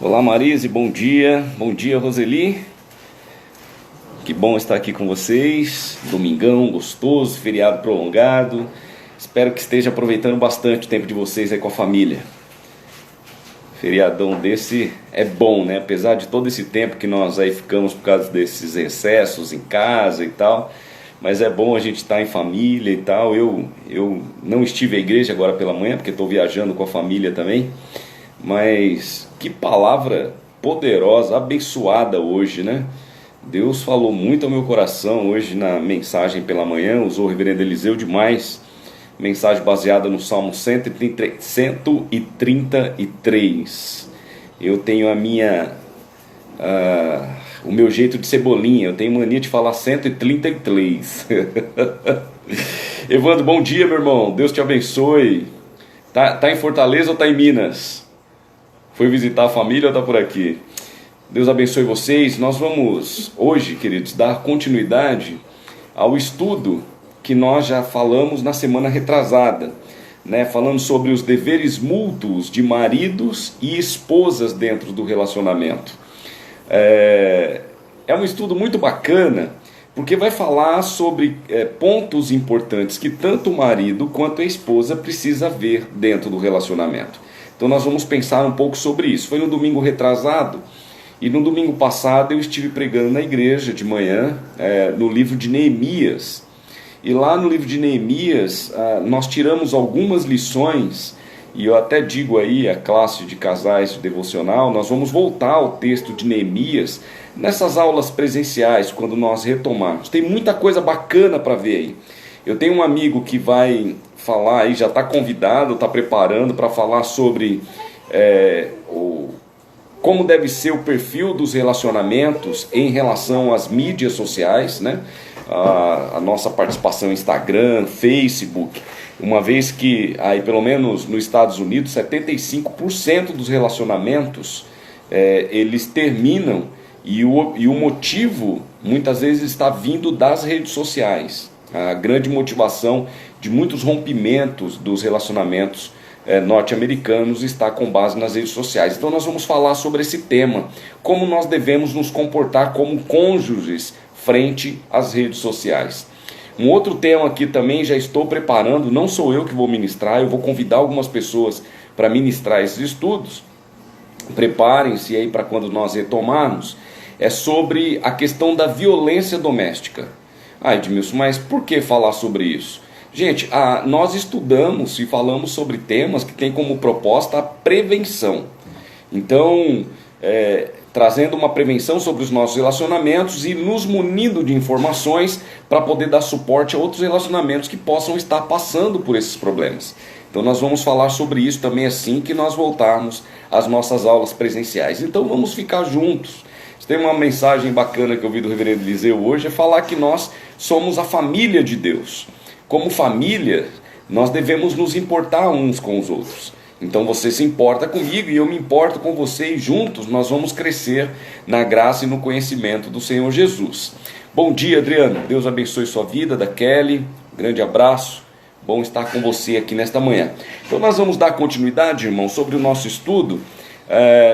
Olá Marise, bom dia. Bom dia Roseli. Que bom estar aqui com vocês. Domingão gostoso, feriado prolongado. Espero que esteja aproveitando bastante o tempo de vocês aí com a família. Feriadão desse é bom, né? Apesar de todo esse tempo que nós aí ficamos por causa desses excessos em casa e tal, mas é bom a gente estar em família e tal. Eu não estive à igreja agora pela manhã, porque estou viajando com a família também. Mas que palavra poderosa, abençoada hoje, né? Deus falou muito ao meu coração hoje na mensagem pela manhã, usou o reverendo Eliseu demais. Mensagem baseada no Salmo 133. Eu tenho o meu jeito de cebolinha, eu tenho mania de falar 133. Evandro, bom dia, meu irmão, Deus te abençoe. Tá em Fortaleza ou tá em Minas? Foi visitar a família ou tá por aqui? Deus abençoe vocês. Nós vamos hoje, queridos, dar continuidade ao estudo que nós já falamos na semana retrasada, né? Falando sobre os deveres mútuos de maridos e esposas dentro do relacionamento. É um estudo muito bacana, porque vai falar sobre pontos importantes que tanto o marido quanto a esposa precisa ver dentro do relacionamento. Então nós vamos pensar um pouco sobre isso. Foi no domingo retrasado, e no domingo passado eu estive pregando na igreja de manhã, no livro de Neemias. E lá no livro de Neemias nós tiramos algumas lições, e eu até digo aí a classe de casais devocional, nós vamos voltar ao texto de Neemias nessas aulas presenciais, quando nós retomarmos. Tem muita coisa bacana para ver aí. Eu tenho um amigo que vai falar aí, já está convidado, está preparando para falar sobre como deve ser o perfil dos relacionamentos em relação às mídias sociais, né? A nossa participação em Instagram, Facebook, uma vez que aí pelo menos nos Estados Unidos 75% dos relacionamentos eles terminam, e o motivo muitas vezes está vindo das redes sociais. A grande motivação de muitos rompimentos dos relacionamentos norte-americanos está com base nas redes sociais. Então nós vamos falar sobre esse tema, como nós devemos nos comportar como cônjuges frente às redes sociais. Um outro tema aqui também já estou preparando, não sou eu que vou ministrar, eu vou convidar algumas pessoas para ministrar esses estudos. Preparem-se aí para quando nós retomarmos. É sobre a questão da violência doméstica. Edmilson, mas por que falar sobre isso? Gente, nós estudamos e falamos sobre temas que têm como proposta a prevenção. Então, trazendo uma prevenção sobre os nossos relacionamentos e nos munindo de informações para poder dar suporte a outros relacionamentos que possam estar passando por esses problemas. Então nós vamos falar sobre isso também assim que nós voltarmos às nossas aulas presenciais. Então vamos ficar juntos. Tem uma mensagem bacana que eu vi do reverendo Eliseu hoje, é falar que nós somos a família de Deus. Como família, nós devemos nos importar uns com os outros. Então você se importa comigo e eu me importo com você, e juntos nós vamos crescer na graça e no conhecimento do Senhor Jesus. Bom dia, Adriano. Deus abençoe sua vida, da Kelly. Grande abraço. Bom estar com você aqui nesta manhã. Então nós vamos dar continuidade, irmão, sobre o nosso estudo,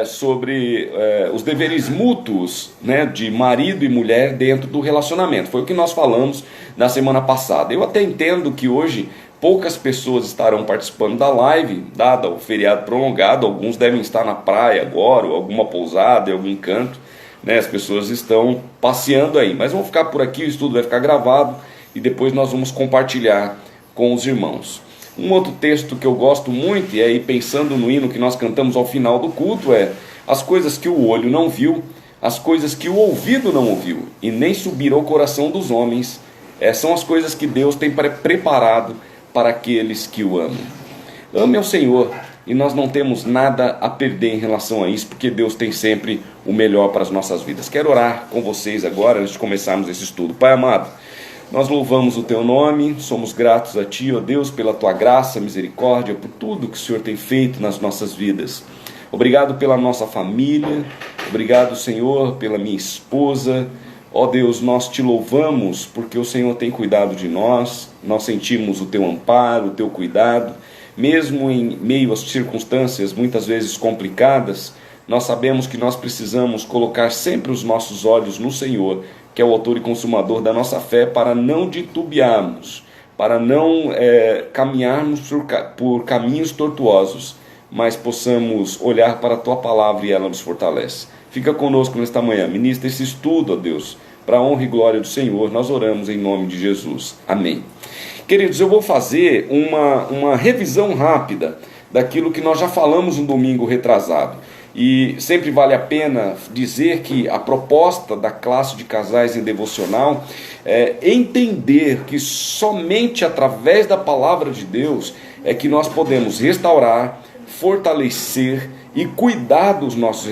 sobre os deveres mútuos, né, de marido e mulher dentro do relacionamento. Foi o que nós falamos na semana passada. Eu até entendo que hoje poucas pessoas estarão participando da live, dado o feriado prolongado. Alguns devem estar na praia agora, ou alguma pousada, em algum canto, né? As pessoas estão passeando aí, mas vão ficar por aqui, o estudo vai ficar gravado e depois nós vamos compartilhar com os irmãos. Um outro texto que eu gosto muito, e aí pensando no hino que nós cantamos ao final do culto, as coisas que o olho não viu, as coisas que o ouvido não ouviu, e nem subiram ao coração dos homens, são as coisas que Deus tem preparado para aqueles que o amam. Ame ao Senhor, e nós não temos nada a perder em relação a isso, porque Deus tem sempre o melhor para as nossas vidas. Quero orar com vocês agora, antes de começarmos esse estudo. Pai amado, nós louvamos o Teu nome, somos gratos a Ti, ó Deus, pela Tua graça, misericórdia, por tudo que o Senhor tem feito nas nossas vidas. Obrigado pela nossa família, obrigado, Senhor, pela minha esposa. Ó Deus, nós Te louvamos porque o Senhor tem cuidado de nós, nós sentimos o Teu amparo, o Teu cuidado, mesmo em meio às circunstâncias muitas vezes complicadas. nós sabemos que nós precisamos colocar sempre os nossos olhos no Senhor, que é o autor e consumador da nossa fé, para não titubearmos, para não caminharmos por caminhos tortuosos, mas possamos olhar para a Tua palavra e ela nos fortalece. Fica conosco nesta manhã, ministra esse estudo, ó Deus, para a honra e glória do Senhor. Nós oramos em nome de Jesus. Amém. Queridos, eu vou fazer uma revisão rápida daquilo que nós já falamos no domingo retrasado. E sempre vale a pena dizer que a proposta da classe de casais em devocional é entender que somente através da palavra de Deus é que nós podemos restaurar, fortalecer e cuidar dos nossos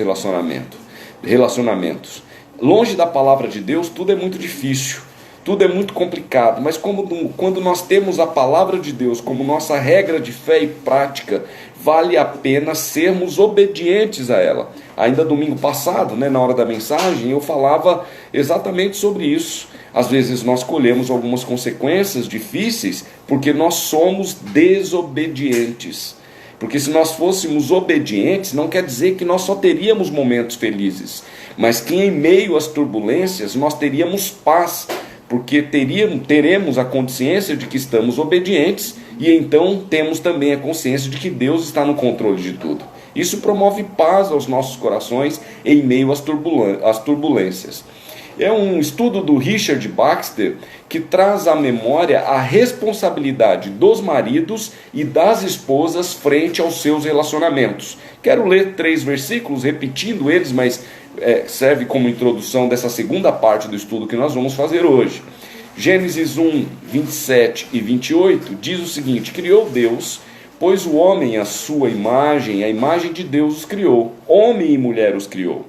relacionamentos. Longe da palavra de Deus, tudo é muito difícil, tudo é muito complicado, mas quando nós temos a palavra de Deus como nossa regra de fé e prática, vale a pena sermos obedientes a ela. Ainda domingo passado, na hora da mensagem, eu falava exatamente sobre isso. Às vezes nós colhemos algumas consequências difíceis porque nós somos desobedientes. Porque se nós fôssemos obedientes, não quer dizer que nós só teríamos momentos felizes, mas que em meio às turbulências nós teríamos paz, porque teremos a consciência de que estamos obedientes e então temos também a consciência de que Deus está no controle de tudo. Isso promove paz aos nossos corações em meio às turbulências. É um estudo do Richard Baxter que traz à memória a responsabilidade dos maridos e das esposas frente aos seus relacionamentos. Quero ler 3 versículos, repetindo eles, mas serve como introdução dessa segunda parte do estudo que nós vamos fazer hoje. Gênesis 1, 27 e 28 diz o seguinte: criou Deus, pois o homem à sua imagem, a imagem de Deus os criou, homem e mulher os criou.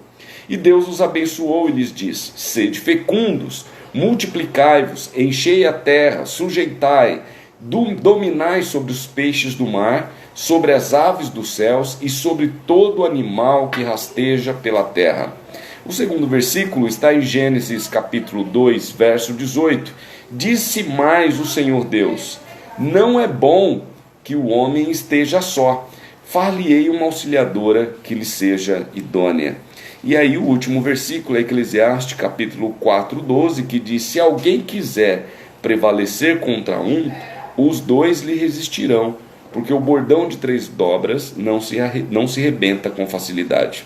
E Deus os abençoou e lhes disse: sede fecundos, multiplicai-vos, enchei a terra, sujeitai, dominai sobre os peixes do mar, sobre as aves dos céus e sobre todo animal que rasteja pela terra. O segundo versículo está em Gênesis capítulo 2, verso 18. Disse mais o Senhor Deus: não é bom que o homem esteja só, far-lhe-ei uma auxiliadora que lhe seja idônea. E aí o último versículo é Eclesiastes capítulo 4, 12, que diz: se alguém quiser prevalecer contra um, os dois lhe resistirão, porque o bordão de 3 dobras não se rebenta com facilidade.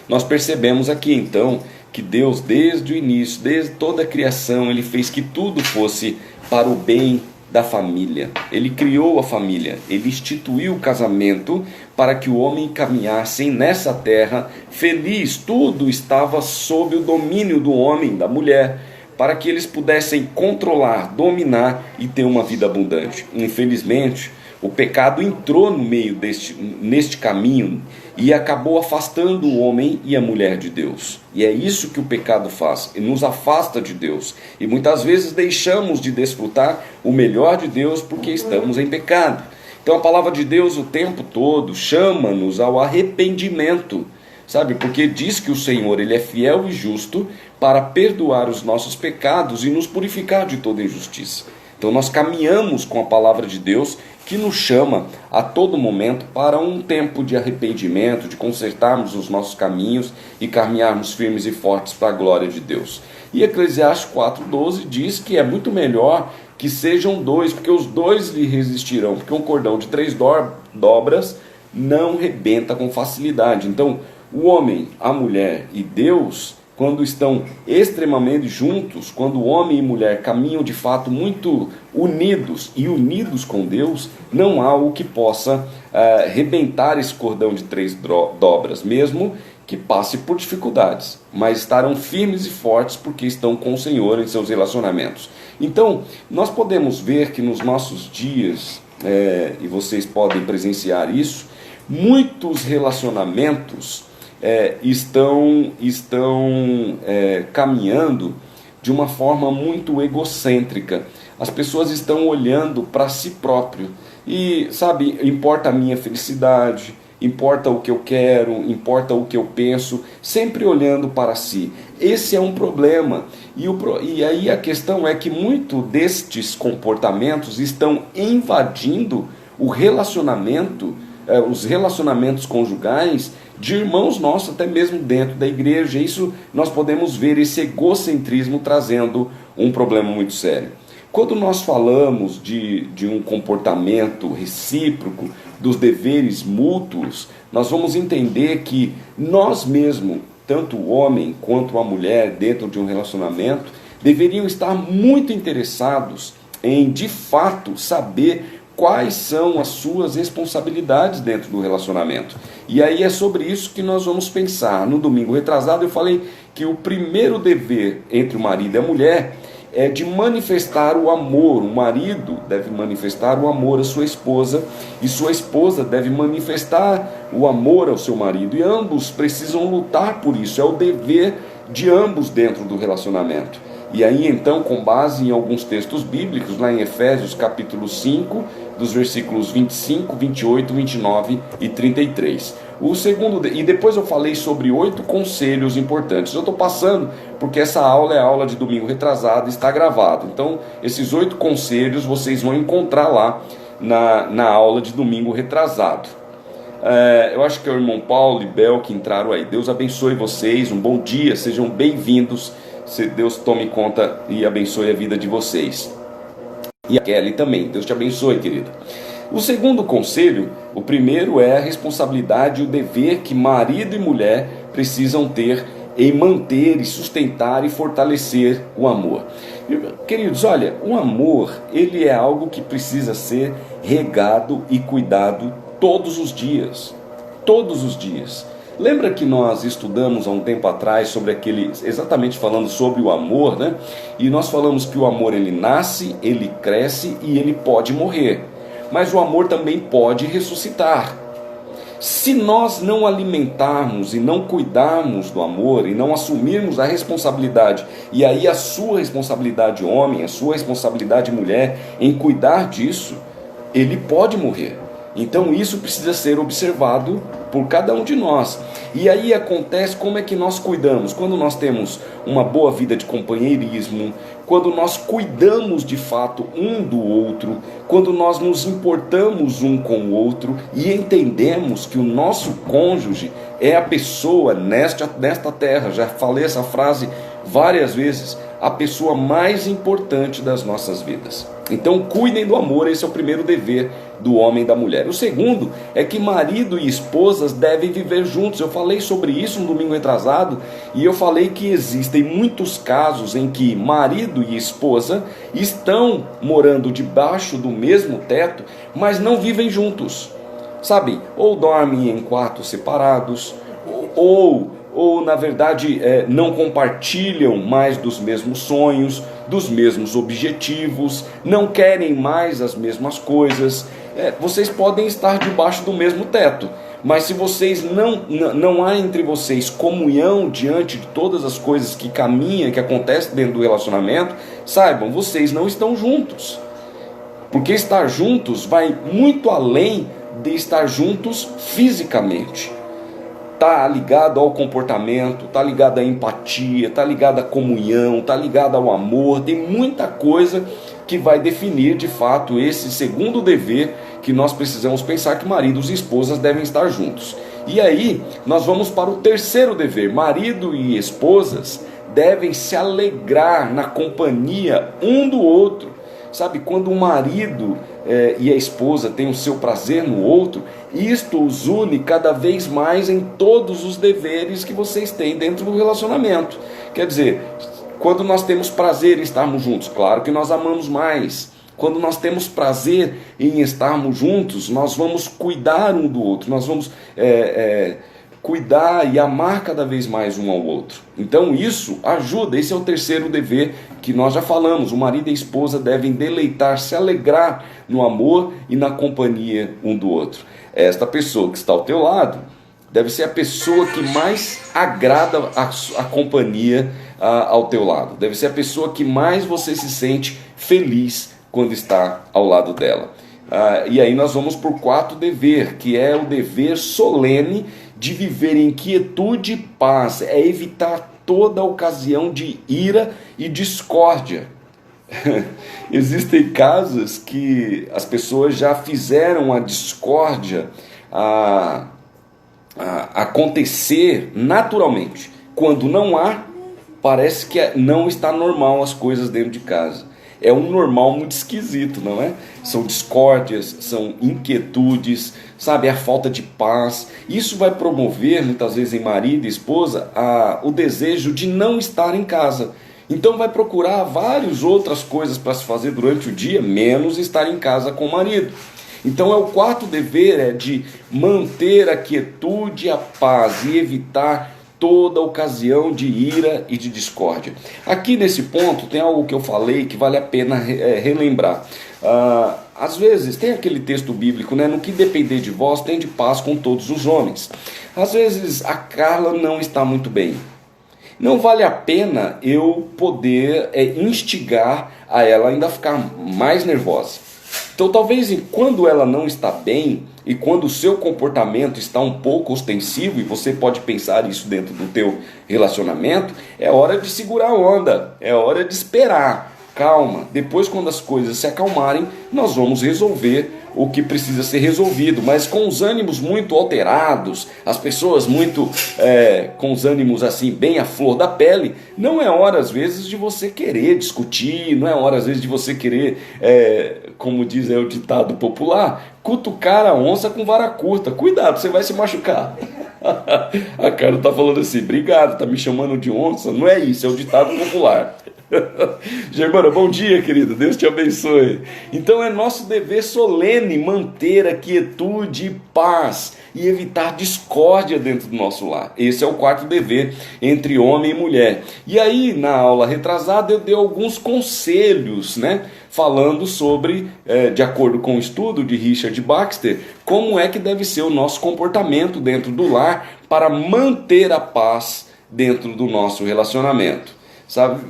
Nós percebemos aqui então que Deus, desde o início, desde toda a criação, Ele fez que tudo fosse para o bem da família. Ele criou a família, Ele instituiu o casamento para que o homem caminhasse nessa terra feliz. Tudo estava sob o domínio do homem, da mulher, para que eles pudessem controlar, dominar e ter uma vida abundante. Infelizmente, o pecado entrou no meio neste caminho e acabou afastando o homem e a mulher de Deus. E é isso que o pecado faz, e nos afasta de Deus. E muitas vezes deixamos de desfrutar o melhor de Deus porque estamos em pecado. Então a palavra de Deus o tempo todo chama-nos ao arrependimento, sabe? Porque diz que o Senhor, Ele é fiel e justo para perdoar os nossos pecados e nos purificar de toda injustiça. Então nós caminhamos com a palavra de Deus, que nos chama a todo momento para um tempo de arrependimento, de consertarmos os nossos caminhos e caminharmos firmes e fortes para a glória de Deus. E Eclesiastes 4,12 diz que é muito melhor que sejam 2, porque os 2 lhe resistirão, porque um cordão de 3 dobras não rebenta com facilidade. Então, o homem, a mulher e Deus, quando estão extremamente juntos, quando o homem e mulher caminham de fato muito unidos e unidos com Deus, não há o que possa rebentar esse cordão de 3 dobras, mesmo que passe por dificuldades, mas estarão firmes e fortes porque estão com o Senhor em seus relacionamentos. Então, nós podemos ver que nos nossos dias, e vocês podem presenciar isso, muitos relacionamentos estão caminhando de uma forma muito egocêntrica. As pessoas estão olhando para si próprio e, sabe, importa a minha felicidade, importa o que eu quero, importa o que eu penso, sempre olhando para si. Esse é um problema. E aí a questão é que muito destes comportamentos estão invadindo o relacionamento, os relacionamentos conjugais, de irmãos nossos, até mesmo dentro da igreja. Isso nós podemos ver esse egocentrismo trazendo um problema muito sério. Quando nós falamos de um comportamento recíproco, dos deveres mútuos, nós vamos entender que nós mesmos, tanto o homem quanto a mulher, dentro de um relacionamento, deveriam estar muito interessados em, de fato, saber quais são as suas responsabilidades dentro do relacionamento. E aí é sobre isso que nós vamos pensar. No domingo retrasado eu falei que o primeiro dever entre o marido e a mulher é de manifestar o amor. O marido deve manifestar o amor à sua esposa e sua esposa deve manifestar o amor ao seu marido, e ambos precisam lutar por isso. É o dever de ambos dentro do relacionamento. E aí então, com base em alguns textos bíblicos, lá em Efésios capítulo 5, dos versículos 25, 28, 29 e 33. O segundo, e depois eu falei sobre 8 conselhos importantes. Eu estou passando porque essa aula é a aula de domingo retrasado, está gravado. Então, esses 8 conselhos vocês vão encontrar lá na aula de domingo retrasado. Eu acho que é o irmão Paulo e Bel que entraram aí. Deus abençoe vocês, um bom dia, sejam bem-vindos. Deus tome conta e abençoe a vida de vocês. E a Kelly também, Deus te abençoe, querido. O segundo conselho, o primeiro é a responsabilidade e o dever que marido e mulher precisam ter em manter e sustentar e fortalecer o amor. Queridos, olha, o amor, ele é algo que precisa ser regado e cuidado todos os dias. Todos os dias. Lembra que nós estudamos há um tempo atrás sobre exatamente falando sobre o amor, né? E nós falamos que o amor, ele nasce, ele cresce e ele pode morrer. Mas o amor também pode ressuscitar. Se nós não alimentarmos e não cuidarmos do amor e não assumirmos a responsabilidade, e aí a sua responsabilidade homem, a sua responsabilidade mulher, em cuidar disso, ele pode morrer. Então isso precisa ser observado por cada um de nós. E aí acontece como é que nós cuidamos. Quando nós temos uma boa vida de companheirismo, quando nós cuidamos de fato um do outro, quando nós nos importamos um com o outro e entendemos que o nosso cônjuge é a pessoa nesta terra, já falei essa frase várias vezes, a pessoa mais importante das nossas vidas. Então cuidem do amor, esse é o primeiro dever do homem e da mulher. O segundo é que marido e esposas devem viver juntos. Eu falei sobre isso no domingo retrasado e eu falei que existem muitos casos em que marido e esposa estão morando debaixo do mesmo teto, mas não vivem juntos. Sabe, ou dormem em quartos separados, ou na verdade não compartilham mais dos mesmos sonhos, dos mesmos objetivos, não querem mais as mesmas coisas. Vocês podem estar debaixo do mesmo teto, mas se vocês não há entre vocês comunhão diante de todas as coisas que caminham, que acontecem dentro do relacionamento, saibam, vocês não estão juntos. Porque estar juntos vai muito além de estar juntos fisicamente. Está ligado ao comportamento, está ligado à empatia, está ligado à comunhão, está ligado ao amor. Tem muita coisa que vai definir de fato esse segundo dever que nós precisamos pensar, que maridos e esposas devem estar juntos. E aí nós vamos para o terceiro dever. Marido e esposas devem se alegrar na companhia um do outro. Sabe, quando o marido e a esposa têm o seu prazer no outro, isto os une cada vez mais em todos os deveres que vocês têm dentro do relacionamento. Quer dizer, quando nós temos prazer em estarmos juntos, claro que nós amamos mais. Quando nós temos prazer em estarmos juntos, nós vamos cuidar um do outro, nós vamos cuidar e amar cada vez mais um ao outro. Então isso ajuda, esse é o terceiro dever que nós já falamos. O marido e a esposa devem deleitar, se alegrar no amor e na companhia um do outro. Esta pessoa que está ao teu lado deve ser a pessoa que mais agrada a companhia ao teu lado. Deve ser a pessoa que mais você se sente feliz quando está ao lado dela. E aí nós vamos por quarto dever, que é o dever solene de viver em quietude e paz, é evitar toda ocasião de ira e discórdia. Existem casos que as pessoas já fizeram a discórdia acontecer naturalmente. Quando não há, parece que não está normal as coisas dentro de casa. É um normal muito esquisito, não é? São discórdias, são inquietudes, sabe? A falta de paz. Isso vai promover, muitas vezes em marido e esposa, o desejo de não estar em casa. Então vai procurar várias outras coisas para se fazer durante o dia, menos estar em casa com o marido. Então o quarto dever é de manter a quietude e a paz e evitar toda ocasião de ira e de discórdia. Aqui nesse ponto tem algo que eu falei que vale a pena relembrar. Às vezes tem aquele texto bíblico, né? No que depender de vós, tende paz com todos os homens. Às vezes a Carla não está muito bem. Não vale a pena eu poder instigar a ela ainda ficar mais nervosa. Então talvez quando ela não está bem e quando o seu comportamento está um pouco ostensivo, e você pode pensar isso dentro do teu relacionamento, é hora de segurar a onda, é hora de esperar. Calma, depois quando as coisas se acalmarem, nós vamos resolver o que precisa ser resolvido, mas com os ânimos muito alterados, as pessoas muito com os ânimos assim bem à flor da pele, não é hora às vezes de você querer discutir, não é hora às vezes de você querer, como diz o ditado popular, cutucar a onça com vara curta. Cuidado, você vai se machucar. A Carla está falando assim, obrigado, está me chamando de onça. Não é isso, é o ditado popular. Germana, bom dia, querido, Deus te abençoe. Então é nosso dever solene manter a quietude e paz e evitar discórdia dentro do nosso lar. Esse é o quarto dever entre homem e mulher. E aí na aula retrasada eu dei alguns conselhos, né, falando sobre, de acordo com o estudo de Richard Baxter, como é que deve ser o nosso comportamento dentro do lar para manter a paz dentro do nosso relacionamento. Sabe,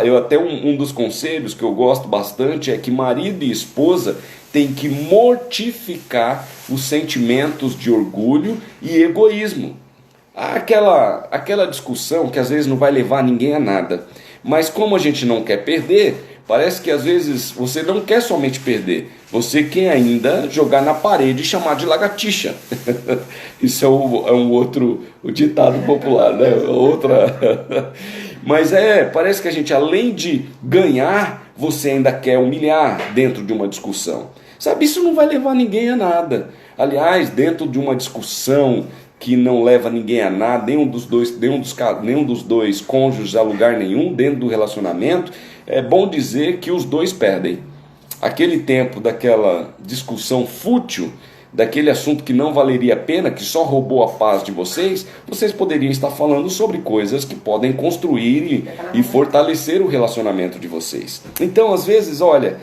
eu até um dos conselhos que eu gosto bastante é que marido e esposa têm que mortificar os sentimentos de orgulho e egoísmo. Aquela discussão que às vezes não vai levar ninguém a nada, mas como a gente não quer perder, parece que às vezes você não quer somente perder, você quer ainda jogar na parede e chamar de lagartixa. Isso é um outro ditado popular, né? Outra... Mas parece que a gente, além de ganhar, você ainda quer humilhar dentro de uma discussão. Sabe, isso não vai levar ninguém a nada. Aliás, dentro de uma discussão que não leva ninguém a nada, nenhum dos dois cônjuges a lugar nenhum, dentro do relacionamento, é bom dizer que os dois perdem. Aquele tempo daquela discussão fútil, daquele assunto que não valeria a pena, que só roubou a paz de vocês, vocês poderiam estar falando sobre coisas que podem construir e fortalecer o relacionamento de vocês. Então, às vezes, olha,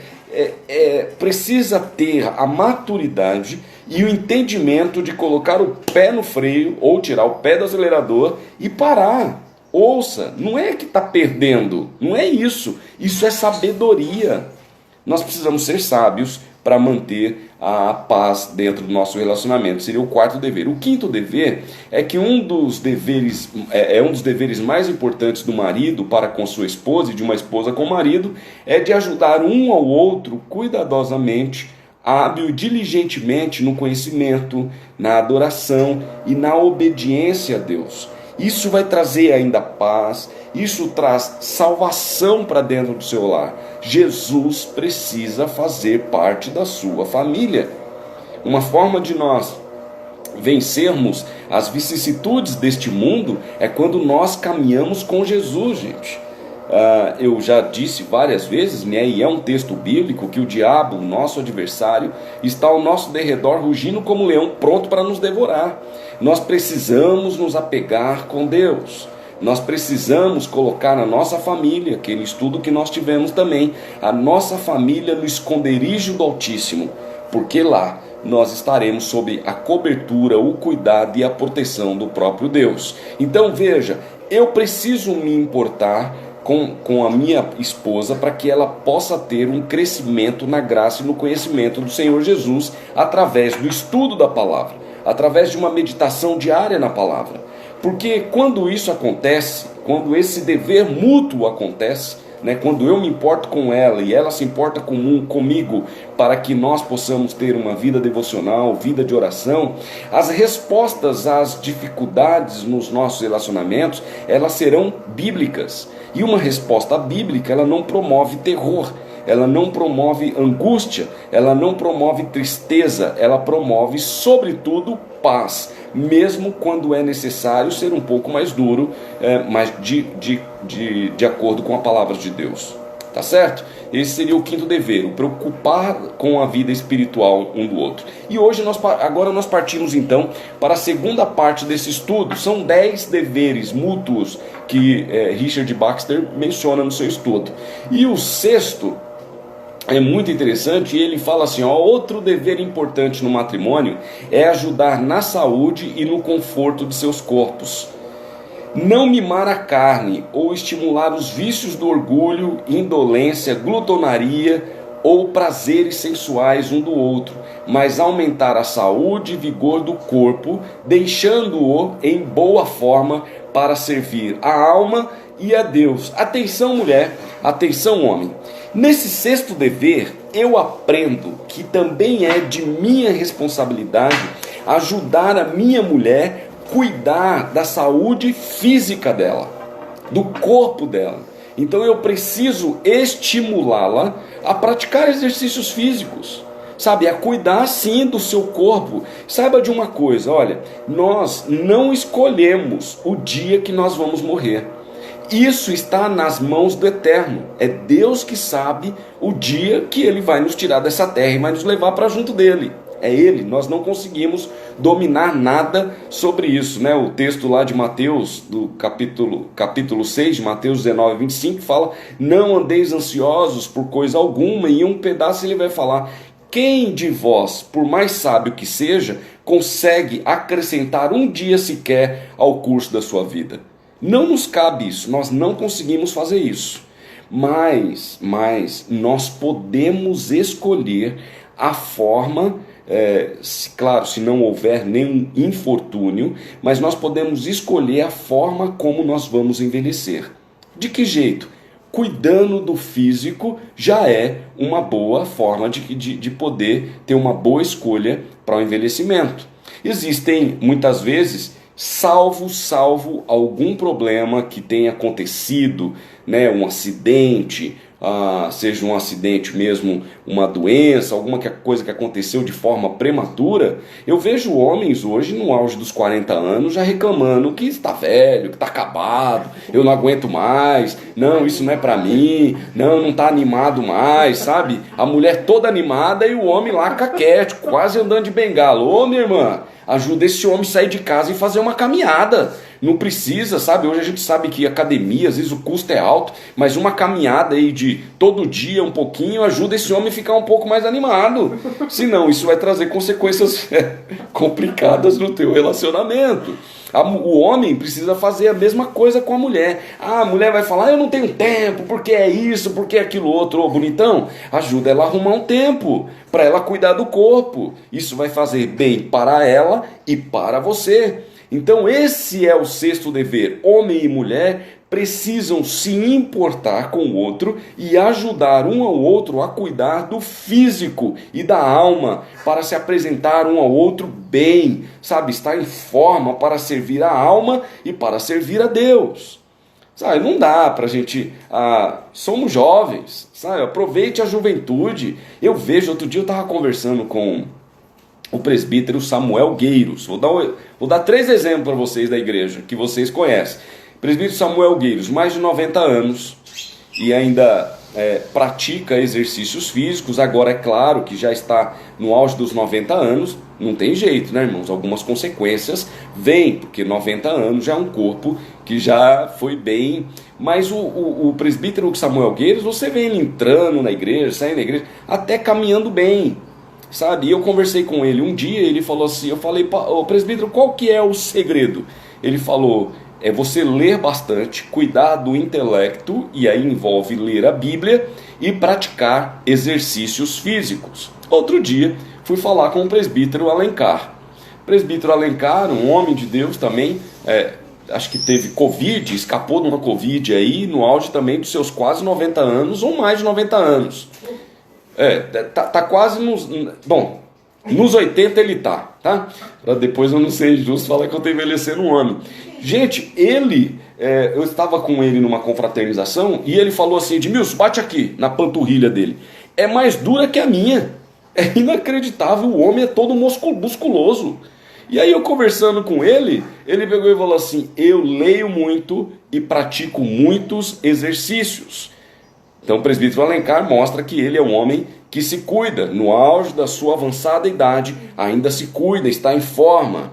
precisa ter a maturidade e o entendimento de colocar o pé no freio ou tirar o pé do acelerador e parar. Ouça, não é que está perdendo, não é isso. Isso é sabedoria. Nós precisamos ser sábios para manter a paz dentro do nosso relacionamento. Seria o quarto dever. O quinto dever é que um dos deveres mais importantes do marido para com sua esposa e de uma esposa com o marido é de ajudar um ao outro cuidadosamente, hábil e diligentemente no conhecimento, na adoração e na obediência a Deus. Isso vai trazer ainda paz, isso traz salvação para dentro do seu lar. Jesus precisa fazer parte da sua família. Uma forma de nós vencermos as vicissitudes deste mundo é quando nós caminhamos com Jesus, gente. Eu já disse várias vezes, né, e é um texto bíblico, que o diabo, nosso adversário, está ao nosso derredor rugindo como leão, pronto para nos devorar. Nós precisamos nos apegar com Deus. Nós precisamos colocar a nossa família, aquele estudo que nós tivemos também, a nossa família no esconderijo do Altíssimo, porque lá nós estaremos sob a cobertura, o cuidado e a proteção do próprio Deus. Então veja, eu preciso me importar com a minha esposa para que ela possa ter um crescimento na graça e no conhecimento do Senhor Jesus através do estudo da palavra, através de uma meditação diária na palavra. Porque quando isso acontece, quando esse dever mútuo acontece, né? Quando eu me importo com ela e ela se importa comigo, para que nós possamos ter uma vida devocional, vida de oração, as respostas às dificuldades nos nossos relacionamentos, elas serão bíblicas. E uma resposta bíblica, ela não promove terror, ela não promove angústia, ela não promove tristeza, ela promove, sobretudo, paz, mesmo quando é necessário ser um pouco mais duro, mas de acordo com a palavra de Deus. Tá certo? Esse seria o quinto dever, o preocupar com a vida espiritual um do outro. E hoje agora nós partimos então para a segunda parte desse estudo. São 10 deveres mútuos que Richard Baxter menciona no seu estudo. E o sexto é muito interessante, e ele fala assim, outro dever importante no matrimônio é ajudar na saúde e no conforto de seus corpos. Não mimar a carne ou estimular os vícios do orgulho, indolência, glutonaria ou prazeres sensuais um do outro, mas aumentar a saúde e vigor do corpo, deixando-o em boa forma para servir a alma e a Deus. Atenção, mulher, atenção, homem. Nesse sexto dever, eu aprendo que também é de minha responsabilidade ajudar a minha mulher cuidar da saúde física dela, do corpo dela. Então eu preciso estimulá-la a praticar exercícios físicos, sabe, a cuidar sim do seu corpo. Saiba de uma coisa, olha, nós não escolhemos o dia que nós vamos morrer. Isso está nas mãos do Eterno. É Deus que sabe o dia que Ele vai nos tirar dessa terra e vai nos levar para junto dele. É Ele, nós não conseguimos dominar nada sobre isso, né? O texto lá de Mateus, do capítulo 6, de Mateus 19, 25, fala: não andeis ansiosos por coisa alguma, e em um pedaço ele vai falar: quem de vós, por mais sábio que seja, consegue acrescentar um dia sequer ao curso da sua vida? Não nos cabe isso, nós não conseguimos fazer isso, mas nós podemos escolher a forma. Claro, se não houver nenhum infortúnio, mas nós podemos escolher a forma como nós vamos envelhecer. De que jeito? Cuidando do físico já é uma boa forma de poder ter uma boa escolha para o envelhecimento. Existem muitas vezes, salvo algum problema que tenha acontecido, né, um acidente, seja um acidente mesmo, uma doença, alguma coisa que aconteceu de forma prematura, eu vejo homens hoje no auge dos 40 anos já reclamando que está velho, que está acabado, eu não aguento mais, não, isso não é para mim, não está animado mais, sabe? A mulher toda animada e o homem lá caquético, quase andando de bengala. Ô, minha irmã, ajuda esse homem a sair de casa e fazer uma caminhada. Não precisa, sabe? Hoje a gente sabe que academia, às vezes o custo é alto, mas uma caminhada aí de todo dia um pouquinho ajuda esse homem a ficar um pouco mais animado. Senão isso vai trazer consequências complicadas no teu relacionamento. O homem precisa fazer a mesma coisa com a mulher. A mulher vai falar: eu não tenho tempo, porque é isso, porque é aquilo outro. Ô, bonitão, ajuda ela a arrumar um tempo para ela cuidar do corpo. Isso vai fazer bem para ela e para você. Então esse é o sexto dever. Homem e mulher precisam se importar com o outro e ajudar um ao outro a cuidar do físico e da alma, para se apresentar um ao outro bem, sabe? Estar em forma para servir a alma e para servir a Deus. Sabe, não dá pra gente... somos jovens, sabe? Aproveite a juventude. Eu vejo, outro dia eu estava conversando com o presbítero Samuel Gueiros. Vou dar 3 exemplos para vocês da igreja, que vocês conhecem. Presbítero Samuel Gueiros, mais de 90 anos, e ainda pratica exercícios físicos. Agora é claro que já está no auge dos 90 anos, não tem jeito, né, irmãos? Algumas consequências vêm, porque 90 anos já é um corpo que já foi bem. Mas o presbítero Samuel Gueiros, você vê ele entrando na igreja, saindo da igreja, até caminhando bem. Sabe, eu conversei com ele um dia, ele falou assim, eu falei: ô presbítero, qual que é o segredo? Ele falou: é você ler bastante, cuidar do intelecto, e aí envolve ler a Bíblia e praticar exercícios físicos. Outro dia, fui falar com o presbítero Alencar. Presbítero Alencar, um homem de Deus também, acho que teve Covid, escapou de uma Covid aí, no auge também dos seus quase 90 anos, ou mais de 90 anos. Tá quase nos... Bom, nos 80 ele tá? Pra depois eu não ser injusto falar que eu tô envelhecendo um ano. Gente, eu estava com ele numa confraternização e ele falou assim: Edmilson, bate aqui, na panturrilha dele. É mais dura que a minha. É inacreditável, o homem é todo musculoso. E aí eu conversando com ele pegou e falou assim: eu leio muito e pratico muitos exercícios. Então o presbítero Alencar mostra que ele é um homem que se cuida, no auge da sua avançada idade, ainda se cuida, está em forma.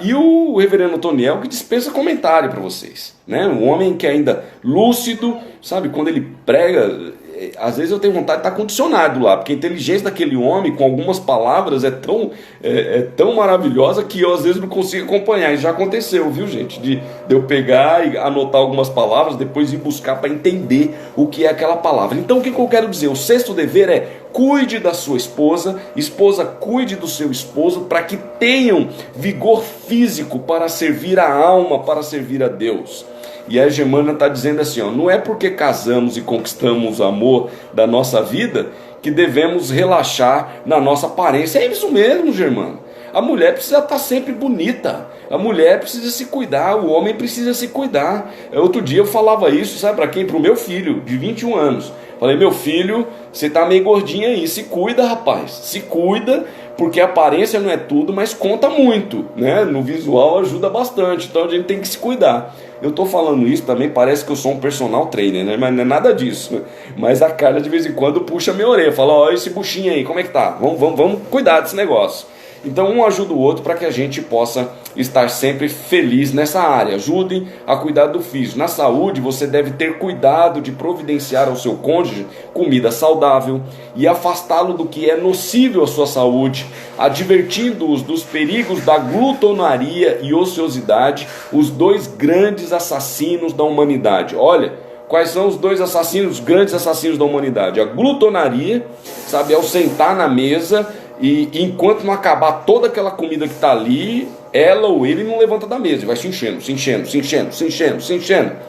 E o reverendo Toniel, que dispensa comentário para vocês, né? Um homem que é ainda lúcido, sabe, quando ele prega, às vezes eu tenho vontade de estar com dicionário lá, porque a inteligência daquele homem, com algumas palavras, é tão maravilhosa que eu às vezes não consigo acompanhar. Isso já aconteceu, viu, gente? De eu pegar e anotar algumas palavras, depois ir buscar para entender o que é aquela palavra. Então o que eu quero dizer? O sexto dever é: cuide da sua esposa, esposa cuide do seu esposo, para que tenham vigor físico para servir a alma, para servir a Deus. E a Germana está dizendo assim, não é porque casamos e conquistamos o amor da nossa vida que devemos relaxar na nossa aparência. É isso mesmo, Germana. A mulher precisa estar sempre bonita, a mulher precisa se cuidar, o homem precisa se cuidar. Outro dia eu falava isso, sabe para quem? Para o meu filho, de 21 anos. Falei: meu filho, você tá meio gordinho aí, se cuida, rapaz, se cuida, porque a aparência não é tudo, mas conta muito, né? No visual ajuda bastante, então a gente tem que se cuidar. Eu tô falando isso também, parece que eu sou um personal trainer, né? Mas não é nada disso. Mas a cara de vez em quando puxa minha orelha, fala: ó, esse buchinho aí, como é que tá? Vamos cuidar desse negócio. Então um ajuda o outro para que a gente possa estar sempre feliz nessa área. Ajudem a cuidar do físico. Na saúde, você deve ter cuidado de providenciar ao seu cônjuge comida saudável e afastá-lo do que é nocivo à sua saúde, advertindo-os dos perigos da glutonaria e ociosidade, os dois grandes assassinos da humanidade. Olha, quais são os dois assassinos, os grandes assassinos da humanidade? A glutonaria, sabe, é o sentar na mesa e enquanto não acabar toda aquela comida que está ali, ela ou ele não levanta da mesa, vai se enchendo,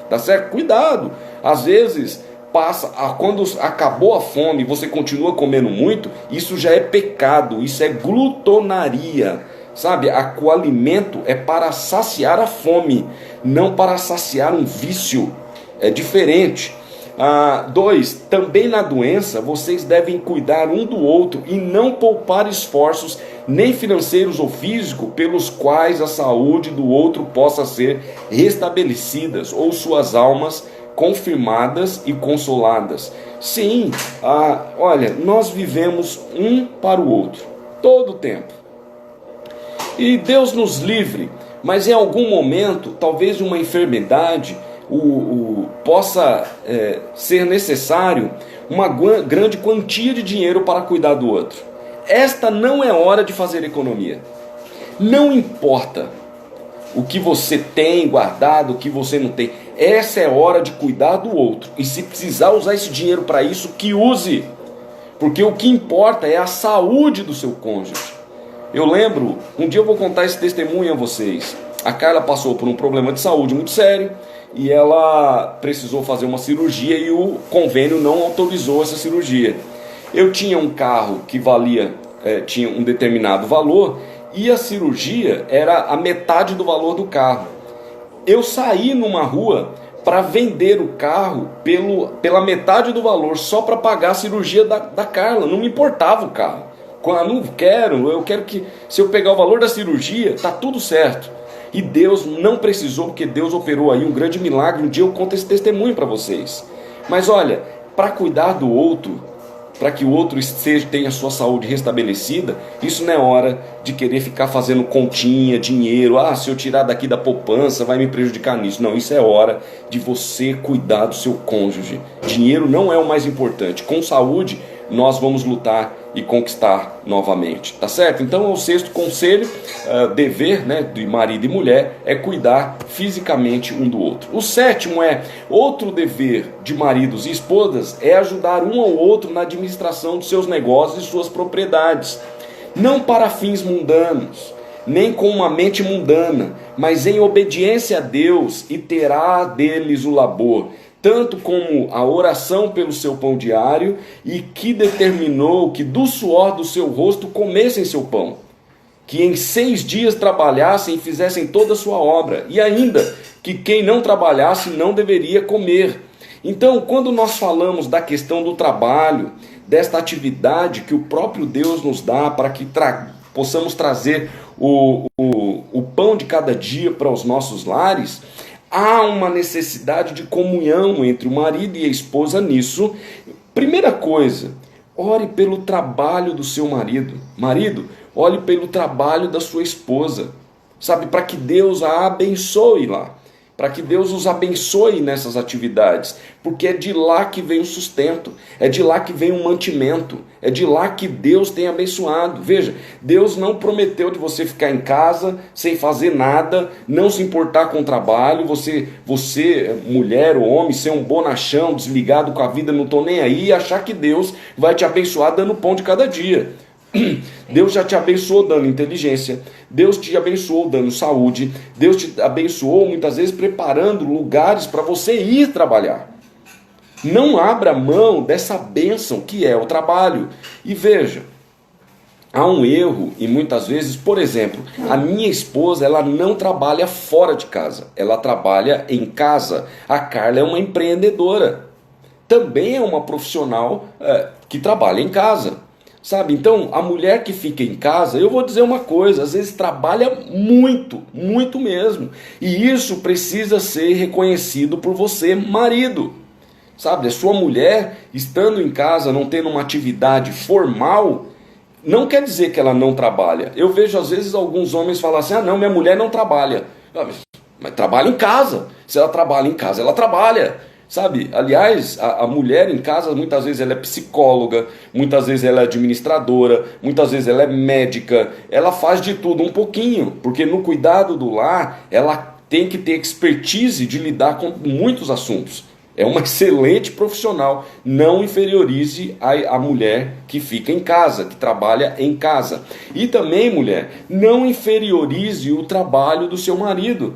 tá certo? Cuidado, às vezes quando acabou a fome e você continua comendo muito, isso já é pecado, isso é glutonaria, sabe? O alimento é para saciar a fome, não para saciar um vício, é diferente. 2. Também na doença vocês devem cuidar um do outro e não poupar esforços, nem financeiros ou físicos, pelos quais a saúde do outro possa ser restabelecidas ou suas almas confirmadas e consoladas. Sim, olha, nós vivemos um para o outro todo o tempo. E Deus nos livre, mas em algum momento, talvez uma enfermidade, possa ser necessário uma grande quantia de dinheiro para cuidar do outro. Esta não é hora de fazer economia. Não importa o que você tem guardado, o que você não tem. Essa é hora de cuidar do outro. E se precisar usar esse dinheiro para isso, que use. Porque o que importa é a saúde do seu cônjuge. Eu lembro, um dia eu vou contar esse testemunho a vocês. A Carla passou por um problema de saúde muito sério e ela precisou fazer uma cirurgia e o convênio não autorizou essa cirurgia. Eu tinha um carro que tinha um determinado valor e a cirurgia era a metade do valor do carro. Eu saí numa rua para vender o carro pela metade do valor, só para pagar a cirurgia da Carla. Não me importava o carro. Eu quero que, se eu pegar o valor da cirurgia, tá tudo certo. E Deus não precisou, porque Deus operou aí um grande milagre. Um dia eu conto esse testemunho para vocês. Mas olha, para cuidar do outro, para que o outro tenha sua saúde restabelecida, isso não é hora de querer ficar fazendo continha, dinheiro. Se eu tirar daqui da poupança vai me prejudicar nisso. Não, isso é hora de você cuidar do seu cônjuge. Dinheiro não é o mais importante. Com saúde nós vamos lutar e conquistar novamente, tá certo? Então o sexto conselho, dever, né, de marido e mulher, é cuidar fisicamente um do outro. O sétimo outro dever de maridos e esposas é ajudar um ao outro na administração dos seus negócios e suas propriedades, não para fins mundanos, nem com uma mente mundana, mas em obediência a Deus, e terá deles o labor, tanto como a oração pelo seu pão diário, e que determinou que do suor do seu rosto comessem seu pão, que em 6 dias trabalhassem e fizessem toda a sua obra, e ainda que quem não trabalhasse não deveria comer. Então, quando nós falamos da questão do trabalho, desta atividade que o próprio Deus nos dá para que possamos trazer o pão de cada dia para os nossos lares, há uma necessidade de comunhão entre o marido e a esposa nisso. Primeira coisa, ore pelo trabalho do seu marido. Marido, ore pelo trabalho da sua esposa, sabe, para que Deus a abençoe lá, para que Deus os abençoe nessas atividades, porque é de lá que vem o sustento, é de lá que vem o mantimento, é de lá que Deus tem abençoado. Veja, Deus não prometeu de você ficar em casa sem fazer nada, não se importar com o trabalho, você mulher ou homem, ser um bonachão, desligado com a vida, não estou nem aí, e achar que Deus vai te abençoar dando pão de cada dia. Deus já te abençoou dando inteligência, Deus te abençoou dando saúde, Deus te abençoou muitas vezes preparando lugares para você ir trabalhar. Não abra mão dessa bênção que é o trabalho. E veja, há um erro, e muitas vezes, por exemplo, a minha esposa, ela não trabalha fora de casa, ela trabalha em casa. A Carla é uma empreendedora, também é uma profissional que trabalha em casa. Sabe, então a mulher que fica em casa, eu vou dizer uma coisa, às vezes trabalha muito, muito mesmo. E isso precisa ser reconhecido por você, marido. Sabe, a sua mulher estando em casa, não tendo uma atividade formal, não quer dizer que ela não trabalha. Eu vejo às vezes alguns homens falar assim, não, minha mulher não trabalha. Mas trabalha em casa. Se ela trabalha em casa, ela trabalha. Sabe, aliás, a mulher em casa, muitas vezes ela é psicóloga, muitas vezes ela é administradora, muitas vezes ela é médica, ela faz de tudo um pouquinho, porque no cuidado do lar, ela tem que ter expertise de lidar com muitos assuntos. É uma excelente profissional, não inferiorize a mulher que fica em casa, que trabalha em casa. E também, mulher, não inferiorize o trabalho do seu marido,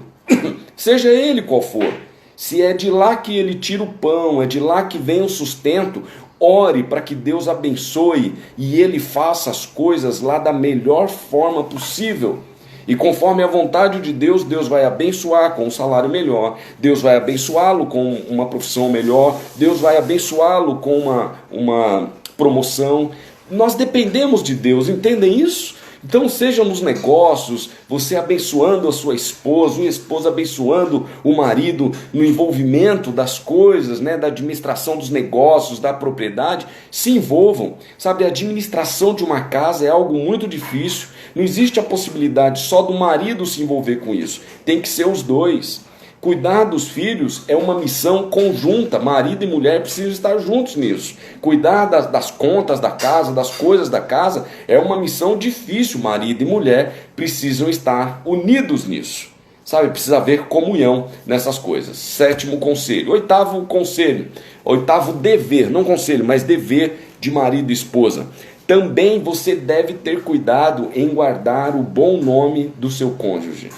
seja ele qual for. Se é de lá que ele tira o pão, é de lá que vem o sustento, ore para que Deus abençoe e ele faça as coisas lá da melhor forma possível. E conforme a vontade de Deus, Deus vai abençoar com um salário melhor, Deus vai abençoá-lo com uma profissão melhor, Deus vai abençoá-lo com uma promoção. Nós dependemos de Deus, entendem isso? Então seja nos negócios, você abençoando a sua esposa, o esposo abençoando o marido no envolvimento das coisas, da administração dos negócios, da propriedade, se envolvam. Sabe, a administração de uma casa é algo muito difícil, não existe a possibilidade só do marido se envolver com isso, tem que ser os dois. Cuidar dos filhos é uma missão conjunta, marido e mulher precisam estar juntos nisso. Cuidar das contas da casa, das coisas da casa, é uma missão difícil, marido e mulher precisam estar unidos nisso. Sabe, precisa haver comunhão nessas coisas. 7º conselho. 8º conselho, 8º dever, não conselho, mas dever de marido e esposa. Também você deve ter cuidado em guardar o bom nome do seu cônjuge.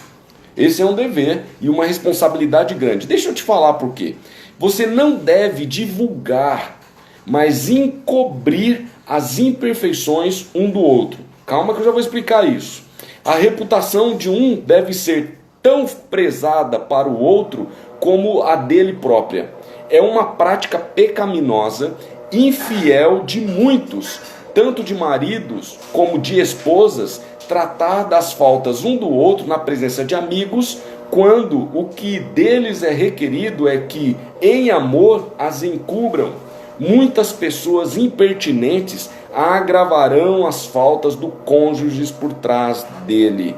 Esse é um dever e uma responsabilidade grande. Deixa eu te falar por quê. Você não deve divulgar, mas encobrir as imperfeições um do outro. Calma que eu já vou explicar isso. A reputação de um deve ser tão prezada para o outro como a dele própria. É uma prática pecaminosa, infiel de muitos, tanto de maridos como de esposas, tratar das faltas um do outro na presença de amigos, quando o que deles é requerido é que, em amor, as encubram. Muitas pessoas impertinentes agravarão as faltas do cônjuge por trás dele.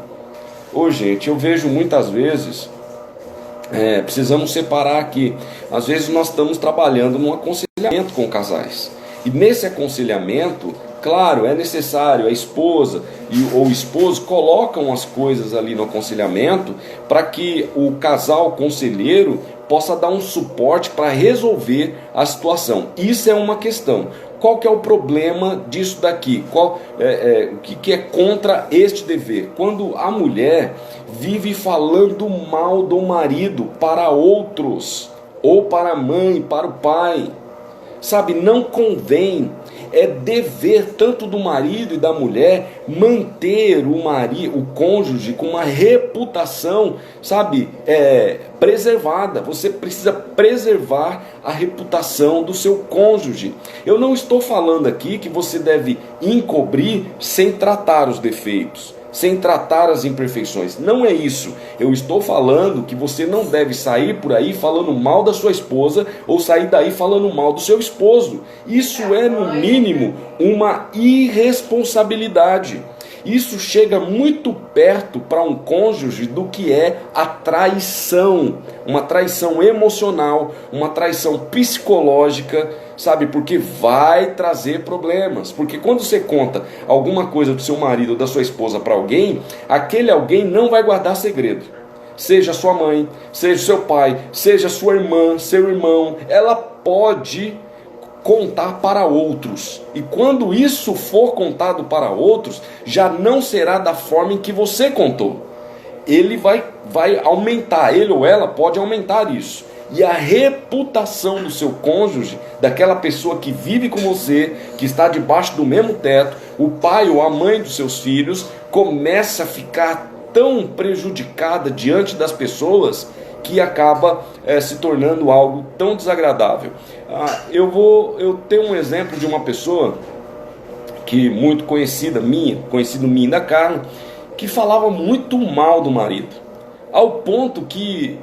Gente, eu vejo muitas vezes, precisamos separar aqui, às vezes nós estamos trabalhando num aconselhamento com casais, e nesse aconselhamento, claro, é necessário, a esposa ou o esposo colocam as coisas ali no aconselhamento para que o casal conselheiro possa dar um suporte para resolver a situação. Isso é uma questão. Qual que é o problema disso daqui? O que é contra este dever? Quando a mulher vive falando mal do marido para outros, ou para a mãe, para o pai, sabe, não convém. É dever tanto do marido e da mulher manter o cônjuge com uma reputação, sabe, preservada. Você precisa preservar a reputação do seu cônjuge. Eu não estou falando aqui que você deve encobrir sem tratar os defeitos, sem tratar as imperfeições. Não é isso. Eu estou falando que você não deve sair por aí falando mal da sua esposa ou sair daí falando mal do seu esposo. Isso é, no mínimo, uma irresponsabilidade. Isso chega muito perto para um cônjuge do que é a traição. Uma traição emocional, uma traição psicológica, sabe? Porque vai trazer problemas. Porque quando você conta alguma coisa do seu marido ou da sua esposa para alguém, aquele alguém não vai guardar segredo. Seja sua mãe, seja seu pai, seja sua irmã, seu irmão, ela pode contar para outros. E quando isso for contado para outros, já não será da forma em que você contou. Ele vai aumentar, ele ou ela pode aumentar isso. E a reputação do seu cônjuge, daquela pessoa que vive com você, que está debaixo do mesmo teto, o pai ou a mãe dos seus filhos, começa a ficar tão prejudicada diante das pessoas que acaba se tornando algo tão desagradável. Eu tenho um exemplo de uma pessoa que muito conhecido minha da Carla, que falava muito mal do marido, ao ponto que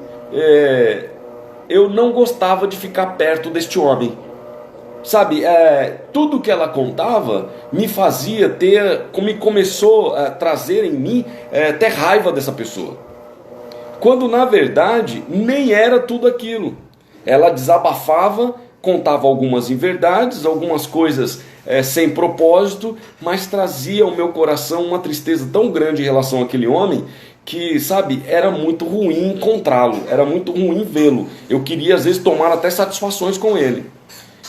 eu não gostava de ficar perto deste homem. Sabe, tudo que ela contava me fazia começou a trazer em mim até raiva dessa pessoa. Quando na verdade nem era tudo aquilo. Ela desabafava, contava algumas inverdades, algumas coisas sem propósito, mas trazia ao meu coração uma tristeza tão grande em relação àquele homem, que, sabe, era muito ruim encontrá-lo, era muito ruim vê-lo. Eu queria às vezes tomar até satisfações com ele.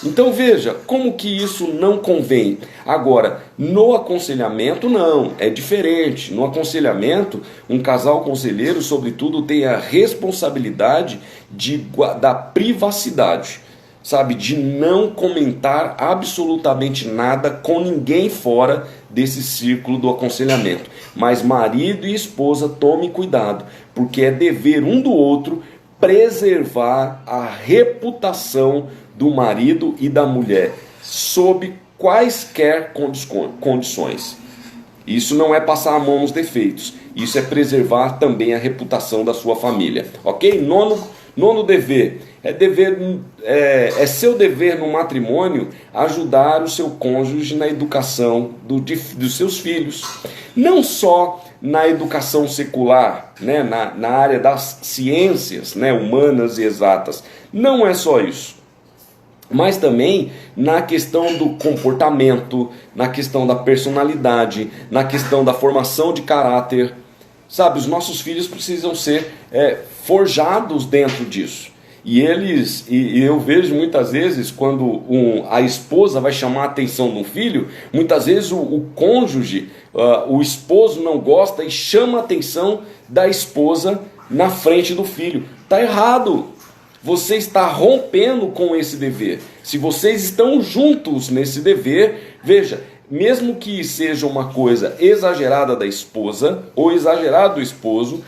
Então veja, como que isso não convém? Agora, no aconselhamento não, é diferente. No aconselhamento, um casal conselheiro, sobretudo, tem a responsabilidade da privacidade, sabe? De não comentar absolutamente nada com ninguém fora desse círculo do aconselhamento. Mas marido e esposa, tome cuidado, porque é dever um do outro preservar a reputação do marido e da mulher, sob quaisquer condições. Isso não é passar a mão nos defeitos, isso é preservar também a reputação da sua família, ok? Nono dever, é seu dever no matrimônio ajudar o seu cônjuge na educação dos seus filhos, não só na educação secular, né, na área das ciências, né, humanas e exatas, não é só isso, mas também na questão do comportamento, na questão da personalidade, na questão da formação de caráter. Sabe, os nossos filhos precisam ser forjados dentro disso. E eu vejo muitas vezes, quando a esposa vai chamar a atenção de um filho, muitas vezes o cônjuge, o esposo não gosta e chama a atenção da esposa na frente do filho. Está errado. Você está rompendo com esse dever. Se vocês estão juntos nesse dever, veja, mesmo que seja uma coisa exagerada da esposa ou exagerado do esposo,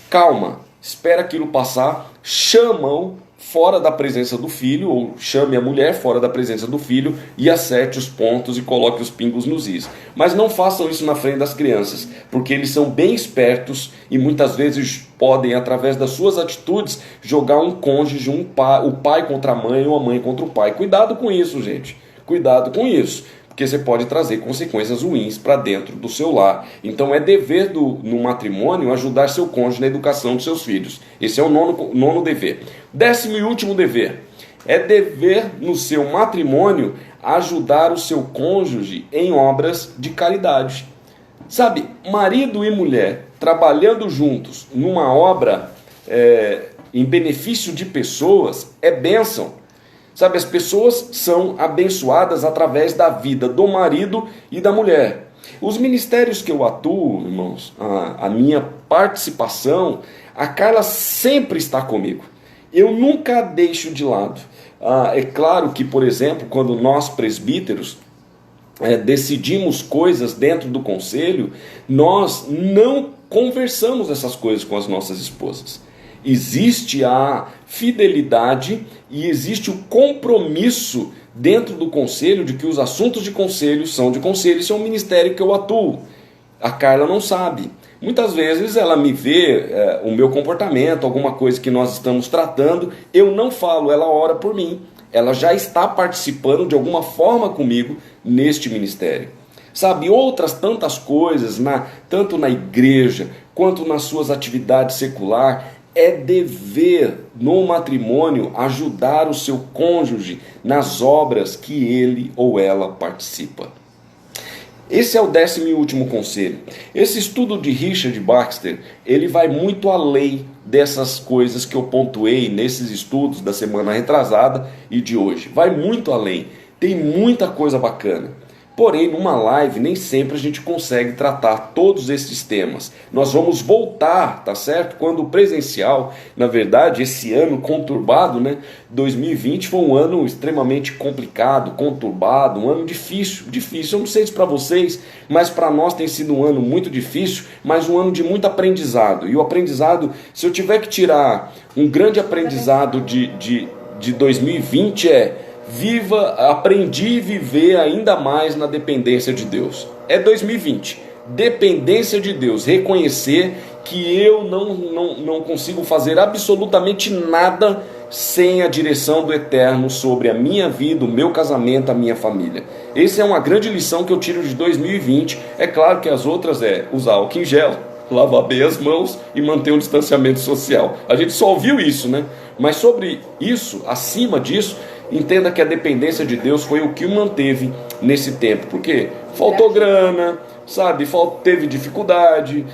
calma, espera aquilo passar, chama-o fora da presença do filho, ou chame a mulher fora da presença do filho e acerte os pontos e coloque os pingos nos is. Mas não façam isso na frente das crianças, porque eles são bem espertos e muitas vezes podem, através das suas atitudes, jogar um cônjuge, o pai contra a mãe ou a mãe contra o pai. Cuidado com isso, gente. Cuidado com isso, porque você pode trazer consequências ruins para dentro do seu lar. Então é dever no matrimônio ajudar seu cônjuge na educação dos seus filhos. Esse é o nono dever. 10º e último dever. É dever no seu matrimônio ajudar o seu cônjuge em obras de caridade. Sabe, marido e mulher trabalhando juntos numa obra em benefício de pessoas é bênção. Sabe, as pessoas são abençoadas através da vida do marido e da mulher. Os ministérios que eu atuo, irmãos, a minha participação, a Carla sempre está comigo. Eu nunca a deixo de lado. É claro que, por exemplo, quando nós presbíteros decidimos coisas dentro do conselho, nós não conversamos essas coisas com as nossas esposas. Existe a fidelidade e existe o compromisso dentro do conselho de que os assuntos de conselho, isso é um ministério que eu atuo. A Carla não sabe. Muitas vezes ela me vê o meu comportamento, alguma coisa que nós estamos tratando, eu não falo, ela ora por mim. Ela já está participando de alguma forma comigo neste ministério. Sabe, outras tantas coisas, tanto na igreja quanto nas suas atividades seculares, é dever no matrimônio ajudar o seu cônjuge nas obras que ele ou ela participa. Esse é o 10º e último conselho. Esse estudo de Richard Baxter, ele vai muito além dessas coisas que eu pontuei nesses estudos da semana retrasada e de hoje. Vai muito além. Tem muita coisa bacana. Porém, numa live, nem sempre a gente consegue tratar todos esses temas. Nós vamos voltar, tá certo? Quando o presencial, na verdade, esse ano conturbado, 2020 foi um ano extremamente complicado, conturbado, um ano difícil. Eu não sei se para vocês, mas para nós tem sido um ano muito difícil, mas um ano de muito aprendizado. E o aprendizado, se eu tiver que tirar um grande aprendizado de 2020 aprendi a viver ainda mais na dependência de Deus. É 2020, dependência de Deus, reconhecer que eu não consigo fazer absolutamente nada sem a direção do Eterno sobre a minha vida, o meu casamento, a minha família. Essa é uma grande lição que eu tiro de 2020. É claro que as outras usar álcool em gel, lavar bem as mãos e manter um distanciamento social. A gente só ouviu isso, Mas sobre isso, acima disso, entenda que a dependência de Deus foi o que o manteve nesse tempo. Porque faltou grana, sabe? Teve dificuldade,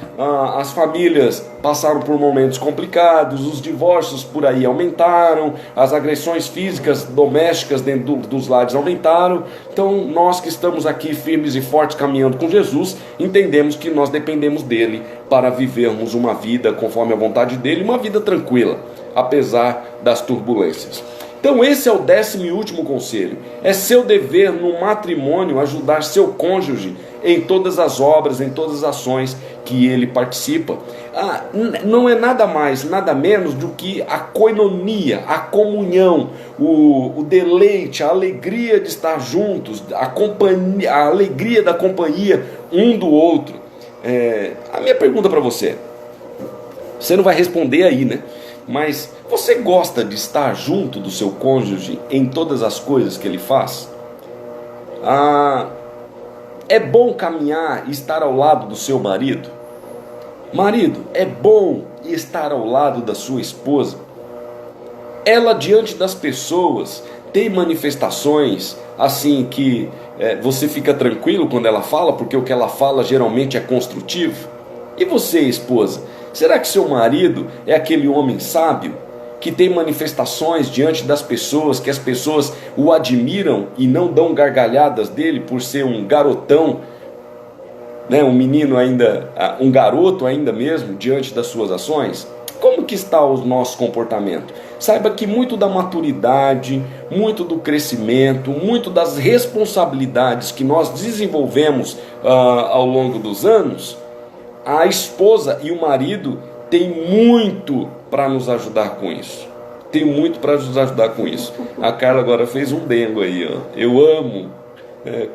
as famílias passaram por momentos complicados, os divórcios por aí aumentaram, as agressões físicas domésticas dentro dos lares aumentaram. Então nós que estamos aqui firmes e fortes caminhando com Jesus, entendemos que nós dependemos dele para vivermos uma vida conforme a vontade dele, uma vida tranquila, apesar das turbulências. Então esse é o 10º e último conselho. É seu dever no matrimônio ajudar seu cônjuge em todas as obras, em todas as ações que ele participa. Não é nada mais, nada menos do que a koinonia, a comunhão, o deleite, a alegria de estar juntos, a alegria da companhia um do outro. A minha pergunta para você não vai responder aí, mas você gosta de estar junto do seu cônjuge em todas as coisas que ele faz? É bom caminhar e estar ao lado do seu marido? Marido, é bom estar ao lado da sua esposa? Ela diante das pessoas tem manifestações assim que você fica tranquilo quando ela fala, porque o que ela fala geralmente é construtivo? E você, esposa? Será que seu marido é aquele homem sábio que tem manifestações diante das pessoas, que as pessoas o admiram e não dão gargalhadas dele por ser um garotão, um menino ainda, um garoto ainda mesmo, diante das suas ações? Como que está o nosso comportamento? Saiba que muito da maturidade, muito do crescimento, muito das responsabilidades que nós desenvolvemos ao longo dos anos, a esposa e o marido têm muito para nos ajudar com isso. Tem muito para nos ajudar com isso. A Carla agora fez um dengo aí, Eu amo.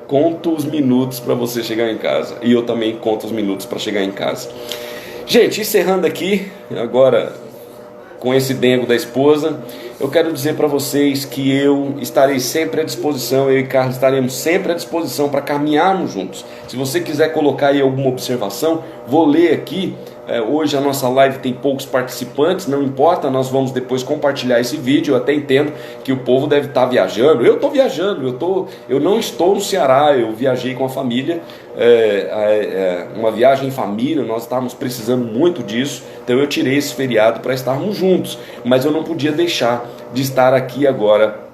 Conto os minutos para você chegar em casa. E eu também conto os minutos para chegar em casa. Gente, encerrando aqui, agora com esse dengo da esposa, eu quero dizer para vocês que eu estarei sempre à disposição, eu e Carlos estaremos sempre à disposição para caminharmos juntos. Se você quiser colocar aí alguma observação, vou ler aqui Hoje a nossa live tem poucos participantes, não importa, nós vamos depois compartilhar esse vídeo. Eu até entendo que o povo deve estar viajando. Eu estou viajando, eu não estou no Ceará, eu viajei com a família, uma viagem em família, nós estávamos precisando muito disso, então eu tirei esse feriado para estarmos juntos, mas eu não podia deixar de estar aqui agora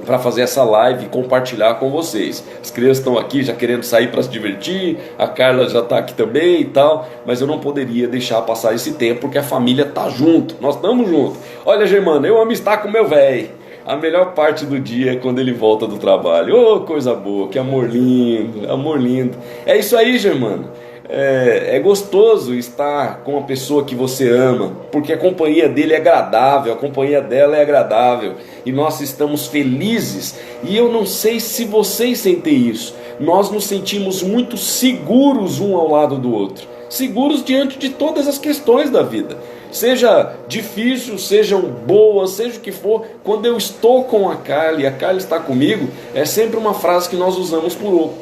para fazer essa live e compartilhar com vocês. As crianças estão aqui já querendo sair para se divertir, a Carla já está aqui também e tal, mas eu não poderia deixar passar esse tempo, porque a família está junto, nós estamos juntos. Olha, Germano, eu amo estar com meu velho. A melhor parte do dia é quando ele volta do trabalho. Oh, coisa boa, que amor lindo, amor lindo. É isso aí, Germano. É gostoso estar com uma pessoa que você ama, porque a companhia dele é agradável, a companhia dela é agradável, e nós estamos felizes. E eu não sei se vocês sentem isso, nós nos sentimos muito seguros um ao lado do outro, seguros diante de todas as questões da vida, seja difícil, sejam boas, seja o que for. Quando eu estou com a Carla e a Carla está comigo, é sempre uma frase que nós usamos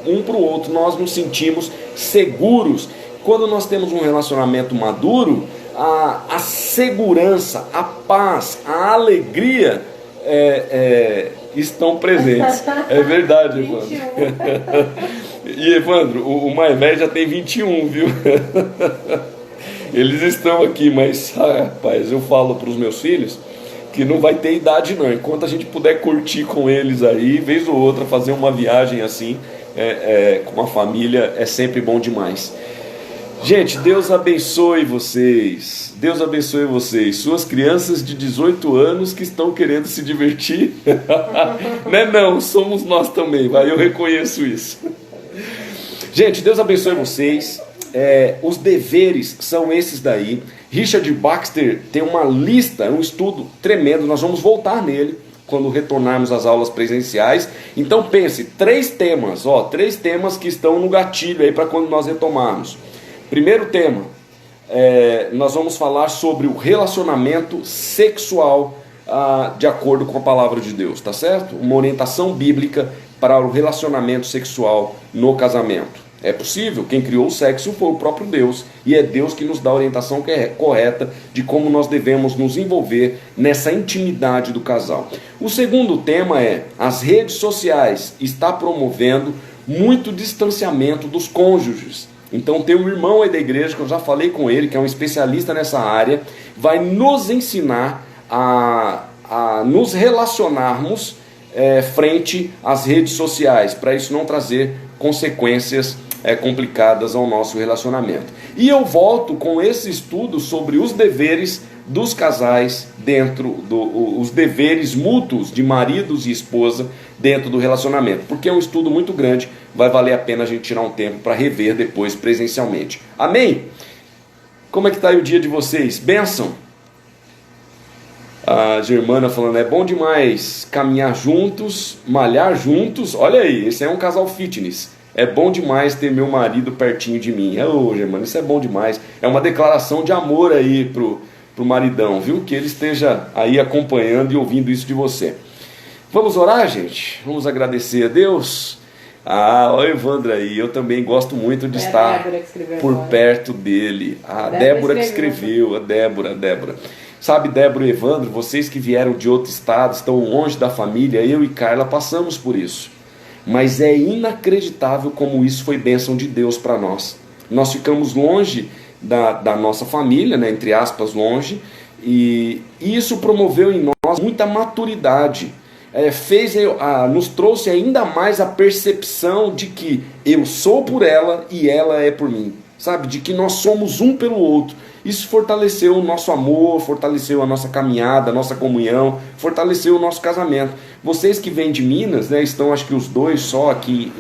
um para o outro, nós nos sentimos seguros. Quando nós temos um relacionamento maduro, a segurança, a paz, a alegria estão presentes. É verdade, Evandro. E Evandro, o mais velho já tem 21, viu? Eles estão aqui, mas rapaz, eu falo para os meus filhos que não vai ter idade não. Enquanto a gente puder curtir com eles aí, vez ou outra, fazer uma viagem assim, com a família, é sempre bom demais. Gente, Deus abençoe vocês. Deus abençoe vocês. Suas crianças de 18 anos que estão querendo se divertir. Não, somos nós também, vai, eu reconheço isso. Gente, Deus abençoe vocês. Os deveres são esses daí. Richard Baxter tem uma lista, um estudo tremendo. Nós vamos voltar nele quando retornarmos às aulas presenciais. Então pense, 3 temas que estão no gatilho aí para quando nós retomarmos. Primeiro tema, nós vamos falar sobre o relacionamento sexual de acordo com a palavra de Deus, tá certo? Uma orientação bíblica para o relacionamento sexual no casamento. É possível, quem criou o sexo foi o próprio Deus, e é Deus que nos dá a orientação correta de como nós devemos nos envolver nessa intimidade do casal. O segundo tema as redes sociais estão promovendo muito distanciamento dos cônjuges. Então tem um irmão aí da igreja, que eu já falei com ele, que é um especialista nessa área, vai nos ensinar a nos relacionarmos frente às redes sociais, para isso não trazer consequências complicadas ao nosso relacionamento. E eu volto com esse estudo sobre os deveres dos casais os deveres mútuos de maridos e esposa dentro do relacionamento, porque é um estudo muito grande, vai valer a pena a gente tirar um tempo para rever depois presencialmente. Amém? Como é que está aí o dia de vocês? Bênção? A Germana falando, é bom demais caminhar juntos, malhar juntos. Olha aí, esse é um casal fitness. É bom demais ter meu marido pertinho de mim. Germana, isso é bom demais. É uma declaração de amor aí pro maridão, viu? Que ele esteja aí acompanhando e ouvindo isso de você. Vamos orar, gente? Vamos agradecer a Deus? Olha o Evandro aí, eu também gosto muito de estar por perto dele. A Débora que escreveu, a Débora. Sabe, Débora e Evandro, vocês que vieram de outro estado, estão longe da família, eu e Carla passamos por isso. Mas é inacreditável como isso foi bênção de Deus para nós. Nós ficamos longe da nossa família, né, entre aspas, longe, e isso promoveu em nós muita maturidade. Nos trouxe ainda mais a percepção de que eu sou por ela e ela é por mim. Sabe, de que nós somos um pelo outro. Isso fortaleceu o nosso amor, fortaleceu a nossa caminhada, a nossa comunhão, fortaleceu o nosso casamento. Vocês que vêm de Minas, né, estão acho que os dois só aqui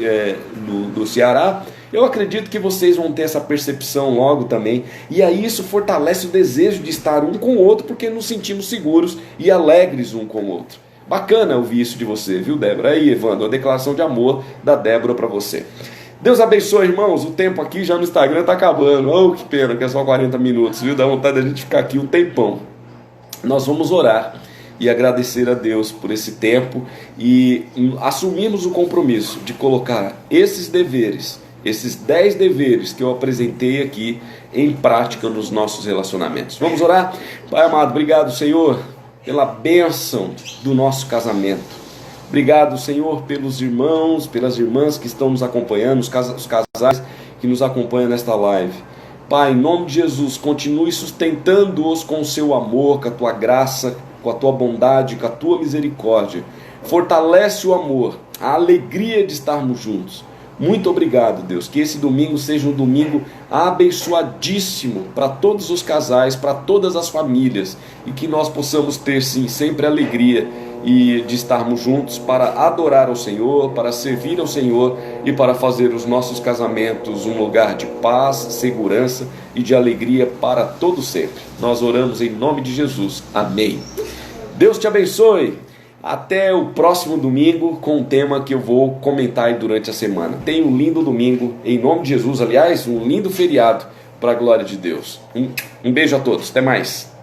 do Ceará, eu acredito que vocês vão ter essa percepção logo também. E aí isso fortalece o desejo de estar um com o outro, porque nos sentimos seguros e alegres um com o outro. Bacana ouvir isso de você, viu, Débora? Aí, Evandro, a declaração de amor da Débora para você. Deus abençoe, irmãos. O tempo aqui já no Instagram está acabando. Oh, que pena, que é só 40 minutos, viu? Dá vontade da gente ficar aqui um tempão. Nós vamos orar e agradecer a Deus por esse tempo e assumirmos o compromisso de colocar esses deveres esses 10 deveres que eu apresentei aqui em prática nos nossos relacionamentos. Vamos orar? Pai amado, obrigado, Senhor, pela bênção do nosso casamento. Obrigado, Senhor, pelos irmãos, pelas irmãs que estão nos acompanhando, os casais que nos acompanham nesta live. Pai, em nome de Jesus, continue sustentando-os com o seu amor, com a tua graça, com a tua bondade, com a tua misericórdia. Fortalece o amor, a alegria de estarmos juntos. Muito obrigado, Deus, que esse domingo seja um domingo abençoadíssimo para todos os casais, para todas as famílias, e que nós possamos ter, sim, sempre alegria e de estarmos juntos para adorar ao Senhor, para servir ao Senhor e para fazer os nossos casamentos um lugar de paz, segurança e de alegria para todo sempre. Nós oramos em nome de Jesus. Amém. Deus te abençoe. Até o próximo domingo com um tema que eu vou comentar aí durante a semana. Tenha um lindo domingo, em nome de Jesus. Aliás, um lindo feriado para a glória de Deus. Um beijo a todos. Até mais.